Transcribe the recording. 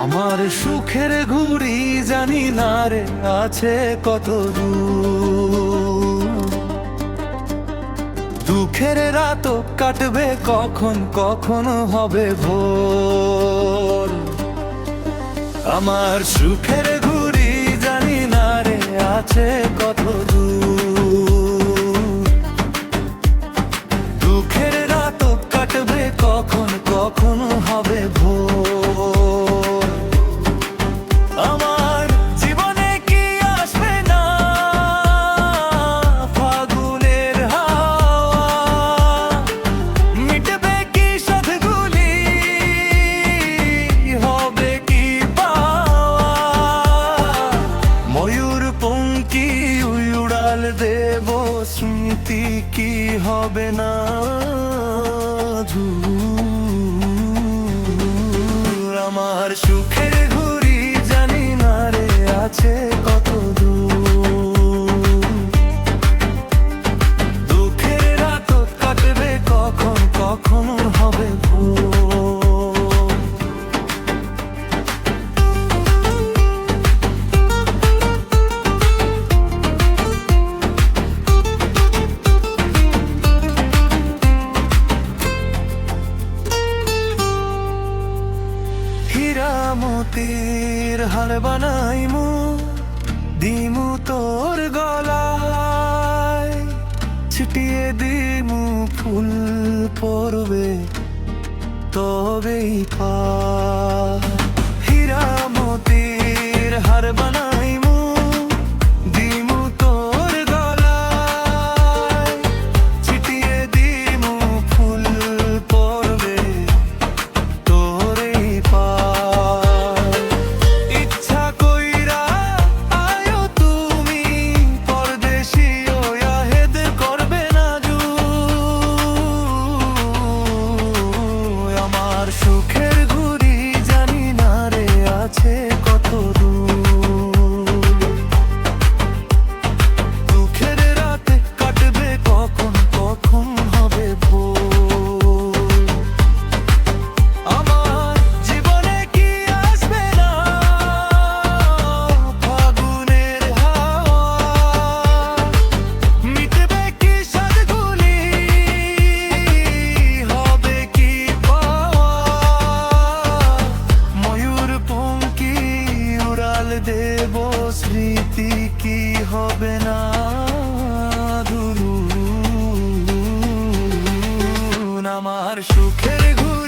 আমার সুখের ঘুড়ি জানি না রে আছে কত দূর, দুঃখের রাত কাটবে কখন, কখন হবে ভোর। আমার সুখের ঘুড়ি জানি না রে আছে কত দূর, দুঃখের রাত কাটবে কখন, কখন হবে ভোর। আমার জীবনে কি আসবে না ফাগুনের হাওয়া, মিটবে কি সাধগুলি, হবে কি পাওয়া। ময়ূর পঙ্খী উড়াল দেব স্মৃতি কি হবে না ধূর। আমার সুখের ঘুড়ি জানি না রে আছে কত দূর, দুঃখের রাত কাটবে কখন, কখন হবে ভোর। হীরা মতির হার বানাইমু, দিমু তোর গলায়, ছিটিয়ে দিমু ফুল পড়বে তবেই পা। হীরা মতির হার বানাইমু, দিমু তোর গলায়, ছিটিয়ে দিমু ফুল পড়বে তোরেই পা। ইচ্ছা কইরা আয়ো তুমি পরদেশী হইয়া, হেদ করবে না জু। আমার সুখের ঘুড়ি জানি না রে আছে কত দূর, দুঃখের রাতে কাটবে কখন, কখন হবে ভোর। আমার জীবনে কি আসবে না ফাগুনের হাওয়া, মিটবে কি সাধগুলি, হবে কি পাওয়া। ময়ূর পঙ্খী উড়াল দেব স্মৃতি কি হবে না ধুলু। আমার সুখের ঘুড়ি